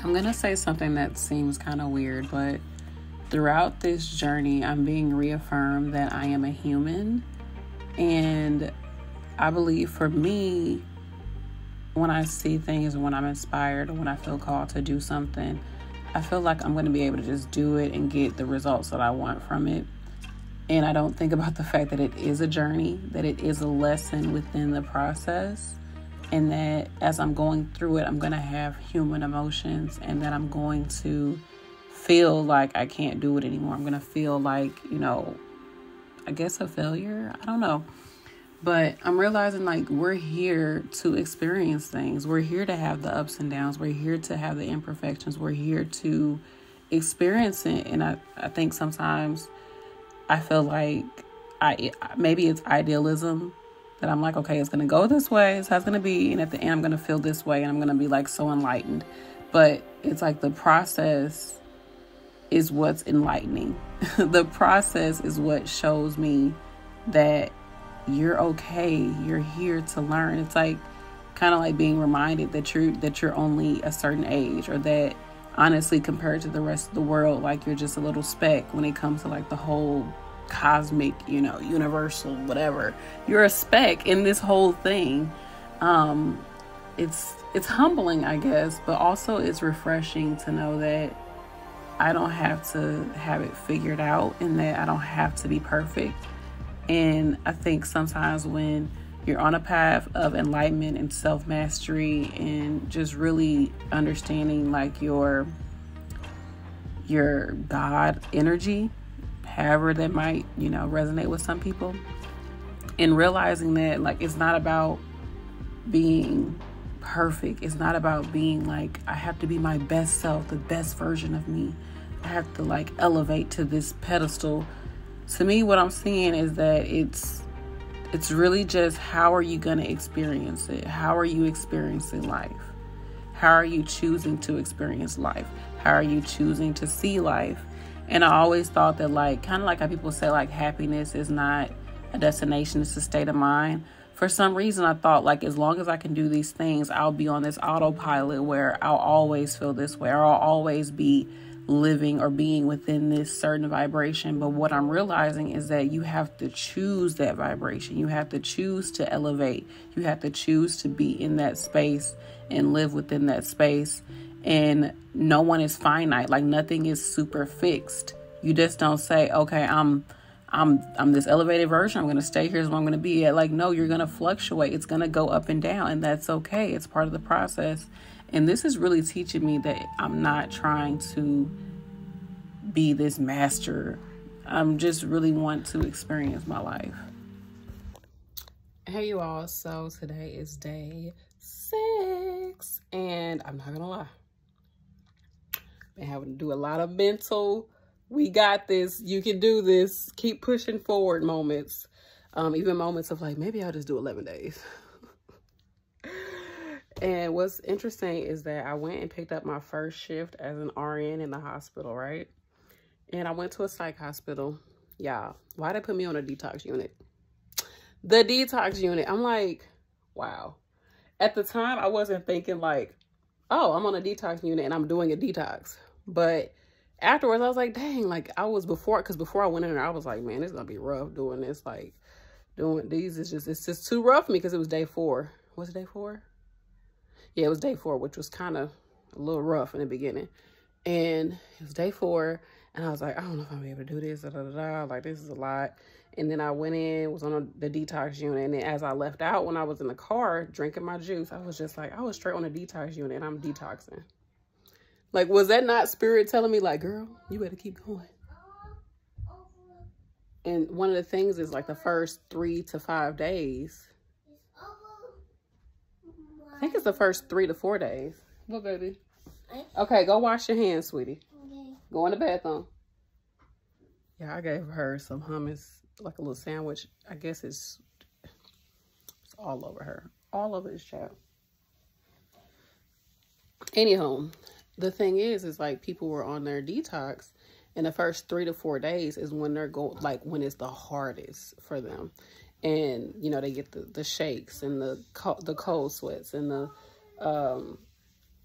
I'm going to say something that seems kind of weird, but throughout this journey, I'm being reaffirmed that I am a human. And I believe for me, when I see things, when I'm inspired, or when I feel called to do something, I feel like I'm going to be able to just do it and get the results that I want from it. And I don't think about the fact that it is a journey, that it is a lesson within the process, and that as I'm going through it, I'm going to have human emotions, and that I'm going to feel like I can't do it anymore. I'm going to feel like, I guess a failure. I don't know. But I'm realizing like we're here to experience things. We're here to have the ups and downs. We're here to have the imperfections. We're here to experience it. And I think sometimes I feel like maybe it's idealism that I'm like, okay, it's going to go this way. It's how it's going to be. And at the end, I'm going to feel this way. And I'm going to be like so enlightened. But it's like the process is what's enlightening. The process is what shows me that you're okay. You're here to learn. It's like kind of like being reminded that you're only a certain age, or that honestly, compared to the rest of the world, like you're just a little speck when it comes to like the whole cosmic, universal, whatever. You're a speck in this whole thing. It's humbling, I guess, but also it's refreshing to know that I don't have to have it figured out, and that I don't have to be perfect. And I think sometimes when you're on a path of enlightenment and self-mastery and just really understanding like your God energy, however that might, resonate with some people, and realizing that like it's not about being perfect. It's not about being like, I have to be my best self, the best version of me. I have to like elevate to this pedestal. To me, what I'm seeing is that it's really just, how are you going to experience it? How are you experiencing life? How are you choosing to experience life? How are you choosing to see life? And I always thought that like, kind of like how people say like happiness is not a destination, it's a state of mind. For some reason, I thought like, as long as I can do these things, I'll be on this autopilot where I'll always feel this way, or I'll always be living or being within this certain vibration. But what I'm realizing is that you have to choose that vibration. You have to choose to elevate. You have to choose to be in that space and live within that space. And no one is finite. Like nothing is super fixed. You just don't say, okay, I'm this elevated version. I'm going to stay here is where I'm going to be at. Like, no, you're going to fluctuate. It's going to go up and down, and that's okay. It's part of the process. And this is really teaching me that I'm not trying to be this master. I'm just really want to experience my life. Hey, you all. So today is day 6, and I'm not going to lie. Been having to do a lot of mental, we got this, you can do this, keep pushing forward moments. Even moments of like, maybe I'll just do 11 days. And what's interesting is that I went and picked up my first shift as an RN in the hospital, right? And I went to a psych hospital. Y'all, why they put me on a detox unit? The detox unit. I'm like, wow. At the time, I wasn't thinking like, oh, I'm on a detox unit and I'm doing a detox. But afterwards, I was like, dang, like because before I went in there, I was like, man, it's going to be rough doing this. Like, doing these it's just too rough for me, because it was day 4. Was it day 4? Yeah, it was day 4, which was kind of a little rough in the beginning. And it was day 4, and I was like, I don't know if I'm able to do this, like, this is a lot. And then I went in, was on the detox unit, and then as I left out, when I was in the car drinking my juice, I was just like, I was straight on the detox unit, and I'm detoxing. Like, was that not spirit telling me, like, girl, you better keep going? And one of the things is, like, the first 3 to 5 days, I think it's the first 3 to 4 days. What, baby? Okay, go wash your hands, sweetie. Okay. Go in the bathroom. Yeah, I gave her some hummus, like a little sandwich. I guess it's all over her. All over his child. Anyhow, the thing is like people were on their detox, and the first 3 to 4 days is when they're when it's the hardest for them. And, they get the shakes and the cold sweats and the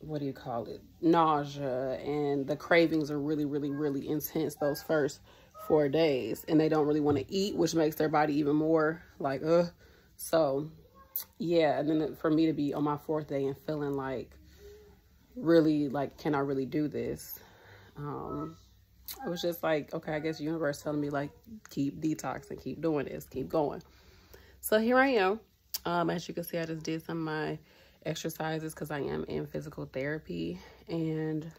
what do you call it, nausea, and the cravings are really, really, really intense those first 4 days, and they don't really want to eat, which makes their body even more like, ugh. So yeah, and then for me to be on my 4th day and feeling like really like, can I really do this? I was just like, okay, I guess the universe telling me like, keep detoxing, keep doing this, keep going. So here I am. As you can see, I just did some of my exercises because I am in physical therapy. And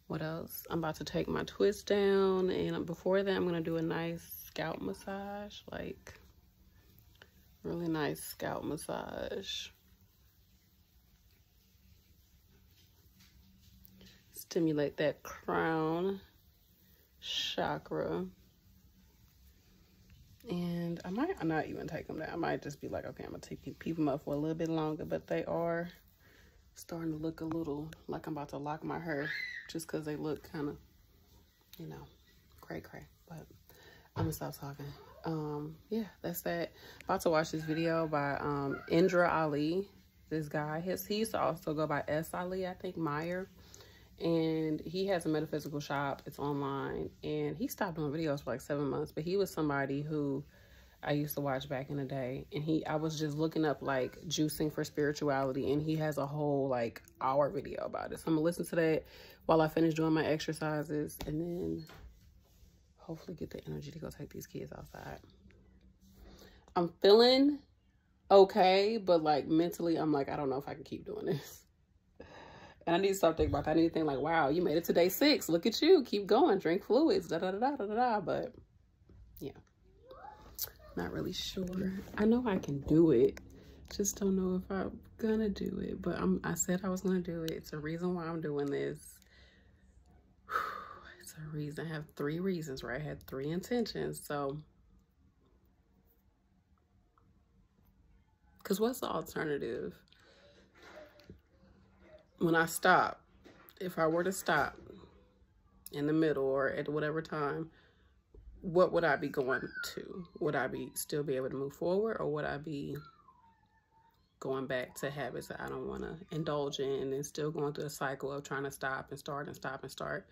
what else? I'm about to take my twist down, and before that I'm going to do a nice scalp massage, like really nice scalp massage. Stimulate that crown chakra. And I might not even take them down. I might just be like, okay, I'm gonna keep them up for a little bit longer, but they are starting to look a little like I'm about to lock my hair, just because they look kind of, you know, cray. But I'm gonna stop talking. Yeah, that's that. About to watch this video by Indra Ali. This guy, he used to also go by S. Ali, I think, Meyer. And he has a metaphysical shop. It's online, and he stopped doing videos for like 7 months, but he was somebody who I used to watch back in the day. And I was just looking up like juicing for spirituality, and he has a whole like hour video about it. So I'm gonna listen to that while I finish doing my exercises, and then hopefully get the energy to go take these kids outside. I'm feeling okay, but like mentally I'm like, I don't know if I can keep doing this. And I need to stop thinking about that. I need to think like, wow, you made it to day 6. Look at you. Keep going. Drink fluids. Da-da-da-da-da-da. But, yeah. Not really sure. I know I can do it. Just don't know if I'm going to do it. But I said I was going to do it. It's a reason why I'm doing this. It's a reason. I have 3 reasons, right? I had 3 intentions. So, because what's the alternative? When I stop, if I were to stop in the middle or at whatever time, what would I be going to? Would I still be able to move forward, or would I be going back to habits that I don't want to indulge in, and still going through the cycle of trying to stop and start and stop and start?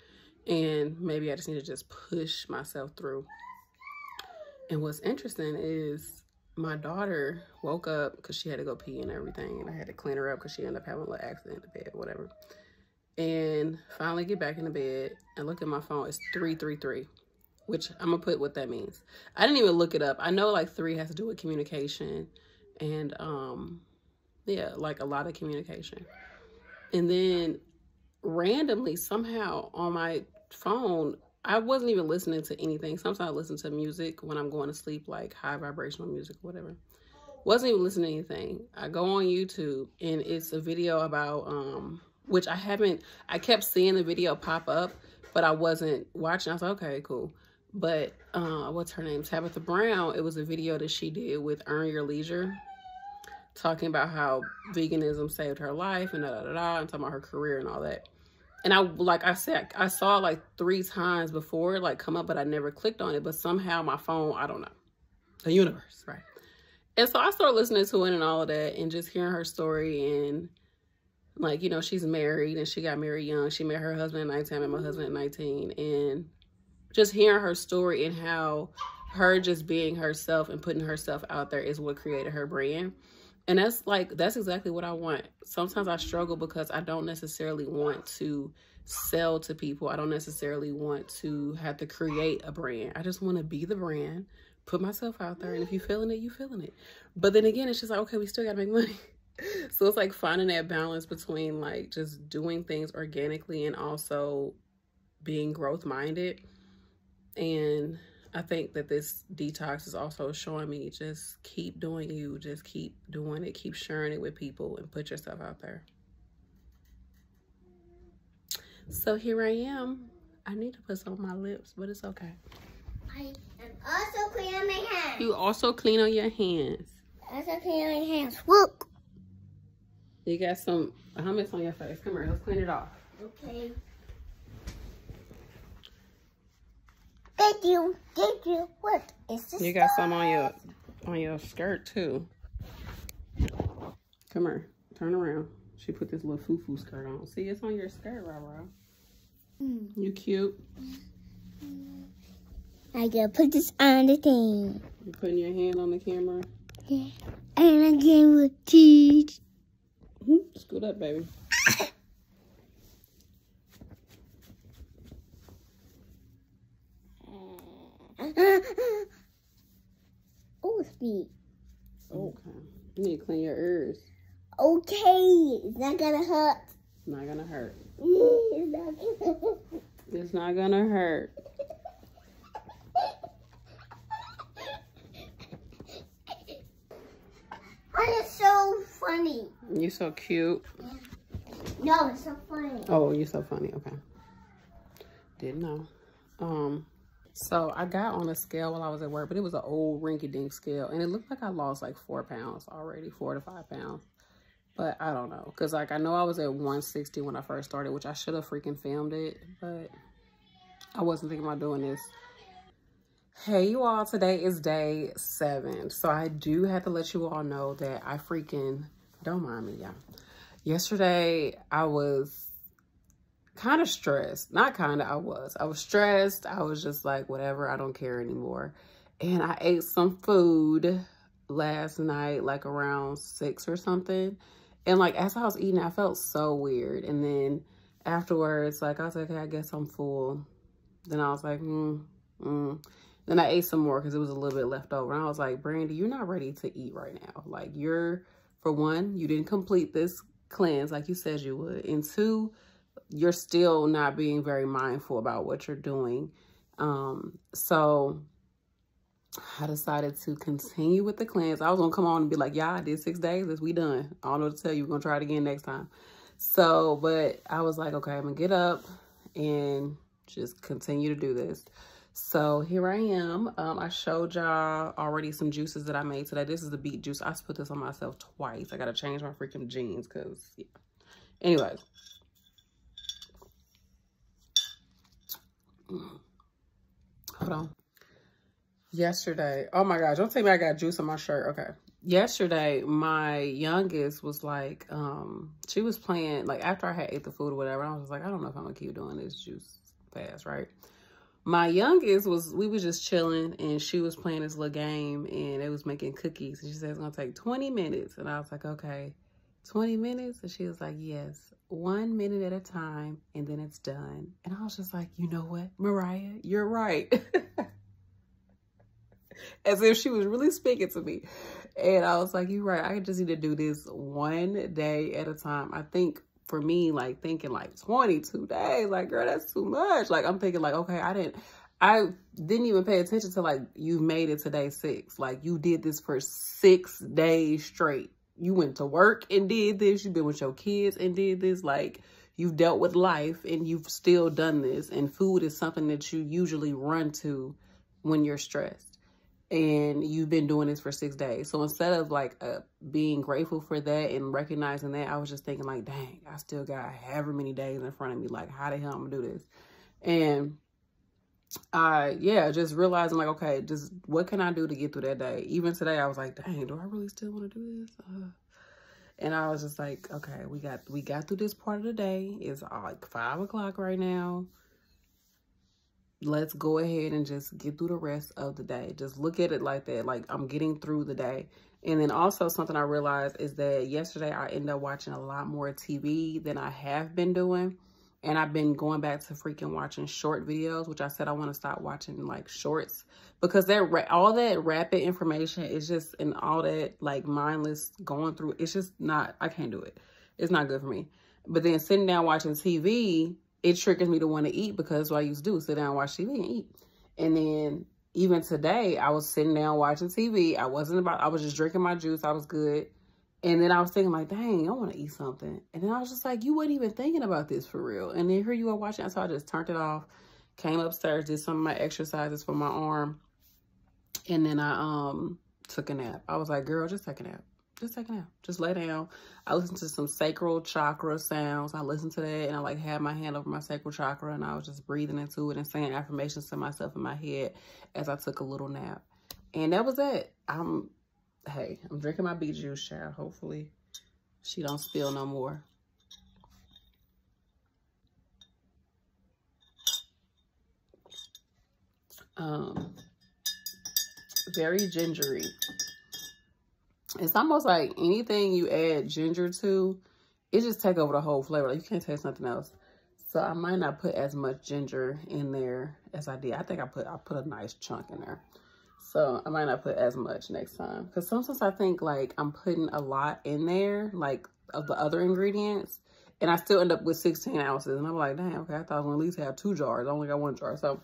And maybe I just need to just push myself through. And what's interesting is my daughter woke up because she had to go pee and everything, and I had to clean her up because she ended up having a little accident in the bed, whatever. And finally get back in the bed and look at my phone. It's 333, which I'm gonna put what that means. I didn't even look it up. I know like 3 has to do with communication, and yeah, like a lot of communication. And then randomly somehow on my phone, I wasn't even listening to anything. Sometimes I listen to music when I'm going to sleep, like high vibrational music or whatever. Wasn't even listening to anything. I go on YouTube, and it's a video about, which I kept seeing the video pop up, but I wasn't watching. I was like, okay, cool. But what's her name? Tabitha Brown. It was a video that she did with Earn Your Leisure, talking about how veganism saved her life and and talking about her career and all that. And I saw it like 3 times before it like come up, but I never clicked on it. But somehow my phone, I don't know, the universe, right? And so I started listening to it and all of that, and just hearing her story. And like, you know, she's married, and she got married young. She met her husband at 19, I met my husband at 19. And just hearing her story and how her just being herself and putting herself out there is what created her brand. And that's exactly what I want. Sometimes I struggle because I don't necessarily want to sell to people. I don't necessarily want to have to create a brand. I just want to be the brand, put myself out there, and if you're feeling it, you're feeling it. But then again, it's just like, okay, we still got to make money. So it's like finding that balance between like just doing things organically and also being growth minded. And I think that this detox is also showing me, just keep doing you, just keep doing it, keep sharing it with people, and put yourself out there. So here I am. I need to put some on my lips, but it's okay. I am also clean on my hands. You also clean on your hands. Also clean on your hands. Look. You got some hummus on your face. Come here, let's clean it off. Okay. Thank you. Thank you. What is this? You got some on your skirt too. Come here. Turn around. She put this little foo-foo skirt on. See, it's on your skirt, Rara. You cute. I gotta put this on the thing. You putting your hand on the camera? Yeah. And I'm getting with cheese. Scoot up, baby. Oh, sweet. Okay. You need to clean your ears. Okay. It's not gonna hurt. Not gonna hurt. It's not gonna hurt. It's not gonna hurt. It's so funny. You so cute. No, it's so funny. Oh, you're so funny. Okay. Didn't know. So I got on a scale while I was at work, but it was an old rinky-dink scale, and it looked like I lost like 4 pounds already, 4 to 5 pounds. But I don't know, because like I know I was at 160 when I first started, which I should have freaking filmed it, but I wasn't thinking about doing this. Hey you all, today is day 7. So I do have to let you all know that I freaking, don't mind me, y'all. Yesterday I was kind of stressed. Not kind of, I was stressed. I was just like, whatever, I don't care anymore. And I ate some food last night, like around 6 or something. And like, as I was eating, I felt so weird. And then afterwards, like, I was like, okay, I guess I'm full. Then I was like, Then I ate some more because it was a little bit left over. And I was like, Brandy, you're not ready to eat right now. Like, for one, you didn't complete this cleanse like you said you would. And 2, you're still not being very mindful about what you're doing. So I decided to continue with the cleanse. I was gonna come on and be like, yeah, I did 6 days. We done. I don't know what to tell you. We're gonna try it again next time. So, but I was like, okay, I'm gonna get up and just continue to do this. So here I am. I showed y'all already some juices that I made today. This is the beet juice. I put this on myself twice. I gotta change my freaking jeans because, yeah. Anyways. Hold on. Yesterday, oh my gosh, don't tell me I got juice on my shirt. Okay. Yesterday, my youngest was like, she was playing, like after I had ate the food or whatever, I was like, I don't know if I'm gonna keep doing this juice fast, right? My youngest we was just chilling and she was playing this little game and it was making cookies. And she said it's gonna take 20 minutes. And I was like, okay, 20 minutes? And she was like, yes, 1 minute at a time and then it's done. And I was just like, you know what, Mariah, you're right. As if she was really speaking to me. And I was like, you're right. I just need to do this 1 day at a time. I think for me, like thinking like 22 days, like, girl, that's too much. Like, I'm thinking like, okay, I didn't even pay attention to like, you made it to day 6. Like you did this for 6 days straight. You went to work and did this. You've been with your kids and did this. Like you've dealt with life and you've still done this. And food is something that you usually run to when you're stressed. And you've been doing this for 6 days. So instead of like being grateful for that and recognizing that, I was just thinking like, dang, I still got however many days in front of me. Like, how the hell I'm gonna do this? And just realizing like, okay, just what can I do to get through that day? Even today, I was like, dang, do I really still want to do this? And I was just like, okay, we got through this part of the day. It's like 5 o'clock right now. Let's go ahead and just get through the rest of the day. Just look at it like that. Like I'm getting through the day. And then also something I realized is that yesterday I ended up watching a lot more TV than I have been doing. And I've been going back to freaking watching short videos, which I said I want to stop watching like shorts because all that rapid information is just, and all that like mindless going through. It's just not, I can't do it. It's not good for me. But then sitting down watching TV, it triggers me to want to eat because that's what I used to do, sit down, watch TV and eat. And then even today, I was sitting down watching TV. I was just drinking my juice. I was good. And then I was thinking like, dang, I want to eat something. And then I was just like, you weren't even thinking about this for real. And then here you are watching. So I just turned it off, came upstairs, did some of my exercises for my arm. And then I took a nap. I was like, girl, just take a nap. Just take a nap. Just lay down. I listened to some sacral chakra sounds. I listened to that and I like had my hand over my sacral chakra and I was just breathing into it and saying affirmations to myself in my head as I took a little nap. And that was it. I'm drinking my beet juice, child. Hopefully she don't spill no more. Very gingery. It's almost like anything you add ginger to, it just take over the whole flavor. Like you can't taste nothing else. So I might not put as much ginger in there as I did. I think I put a nice chunk in there. So I might not put as much next time. Because sometimes I think like I'm putting a lot in there, like of the other ingredients. And I still end up with 16 ounces. And I'm like, dang, okay, I thought I was going to at least have 2 jars. I only got 1 jar. So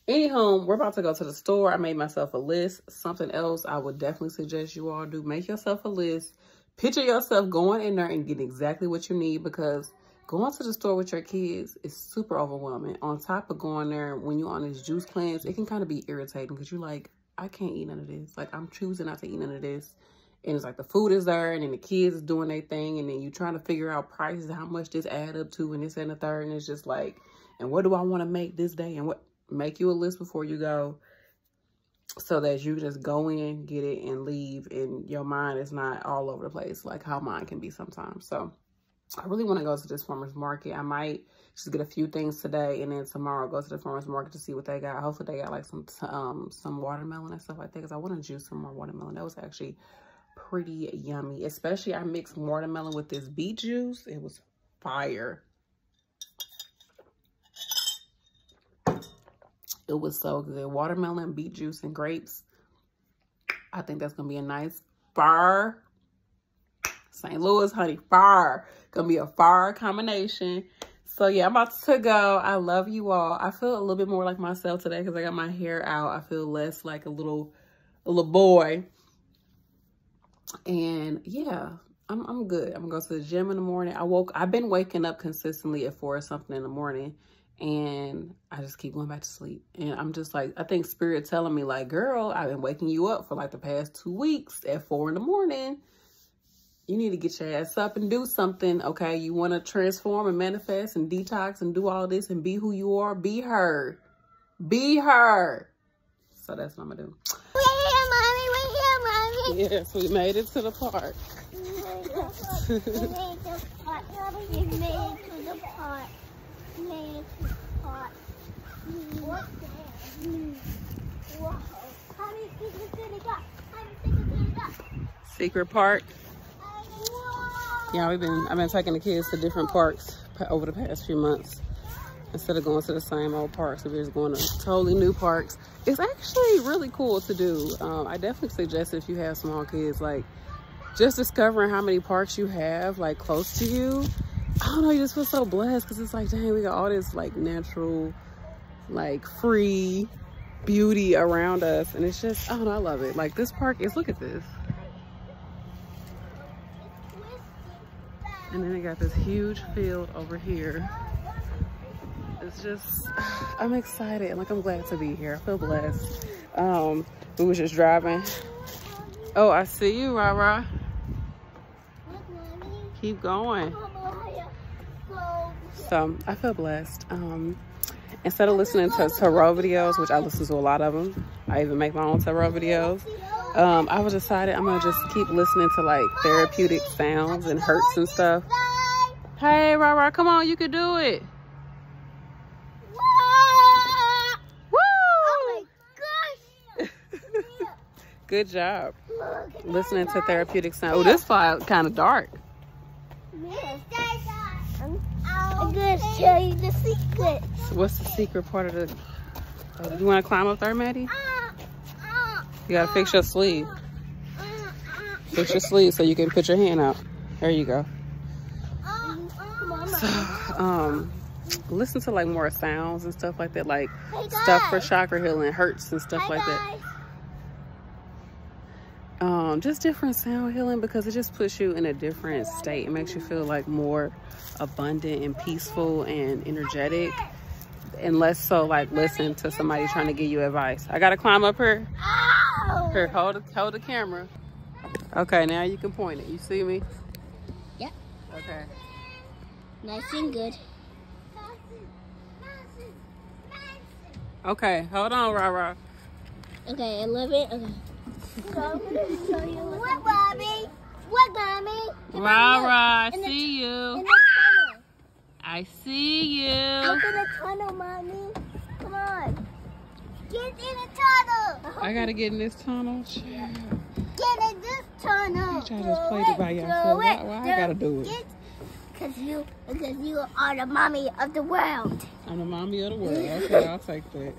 anyhow, we're about to go to the store. I made myself a list. Something else I would definitely suggest you all do. Make yourself a list. Picture yourself going in there and getting exactly what you need, because going to the store with your kids is super overwhelming. On top of going there when you're on this juice cleanse, it can kind of be irritating because you're like, I can't eat none of this. Like, I'm choosing not to eat none of this. And it's like the food is there and then the kids is doing their thing. And then you're trying to figure out prices, how much this add up to, and this and the third. And it's just like, and what do I want to make this day? And what, make you a list before you go, so that you just go in, get it, and leave, and your mind is not all over the place like how mine can be sometimes. So I really want to go to this farmer's market. I might just get a few things today, and then tomorrow go to the farmer's market to see what they got. Hopefully they got like some watermelon and stuff like that, because I want to juice some more watermelon. That was actually pretty yummy. Especially I mixed watermelon with this beet juice. It was fire. It was so good. Watermelon, beet juice, and grapes. I think that's going to be a nice fire. St. Louis, honey, fire. Going to be a fire combination. So, yeah, I'm about to go. I love you all. I feel a little bit more like myself today because I got my hair out. I feel less like a little boy. And, yeah, I'm good. I'm going to go to the gym in the morning. I've been waking up consistently at 4 or something in the morning. And I just keep going back to sleep. And I'm just like, I think Spirit telling me like, girl, I've been waking you up for like the past 2 weeks at 4 in the morning. You need to get your ass up and do something, okay? You want to transform and manifest and detox and do all this and be who you are. Be her. Be her. So that's what I'm going to do. We're here, Mommy. We're here, Mommy. Yes, we made it to the park. We made it to the park. We made it to the park. What's there? Whoa. How many secrets did it got? How many secrets did it got? Secret park. Whoa. Yeah, I've been taking the kids to different parks over the past few months. Instead of going to the same old parks, we're just going to totally new parks. It's actually really cool to do. I definitely suggest if you have small kids, like just discovering how many parks you have like close to you. I don't know, you just feel so blessed because it's like, dang, we got all this like natural, like free beauty around us. And it's just, I don't know, I love it. Like this park is, look at this. And then they got this huge field over here. It's just, I'm excited. Like, I'm glad to be here. I feel blessed. We was just driving. Oh, I see you, Rara. Keep going. So I feel blessed. Instead of listening to tarot videos, which I listen to a lot of them, I even make my own tarot videos. I was decided I'm gonna just keep listening to like therapeutic sounds and hertz and stuff. Hey, Rara, come on, you can do it. Woo! Oh my gosh! Good job. Listening to therapeutic sounds. Oh, this file kind of dark. I'm gonna tell you the secret. So what's the secret part of the? You want to climb up there, Maddie? You gotta fix your sleeve. Fix your sleeve so you can put your hand out. There you go. So, listen to like more sounds and stuff like that, like stuff for chakra healing, hertz and stuff like that. Just different sound healing because it just puts you in a different state. It makes you feel like more abundant and peaceful and energetic, and less so like listen to somebody trying to give you advice. I gotta climb up here. Here, hold the camera. Okay, now you can point it. You see me? Yep. Okay. Nice and good. Okay, hold on, Rara. Okay, I love it. Okay. So I'm gonna show you what, Mommy? What, Mommy? Rara, I see you. In the tunnel. I see you. Out in the tunnel, Mommy. Come on. Get in the tunnel. I gotta get in this tunnel. Child. Get in this tunnel. Y'all just played it by yourself. Why I gotta do it? Because you are the mommy of the world. I'm the mommy of the world. Okay, I'll take that.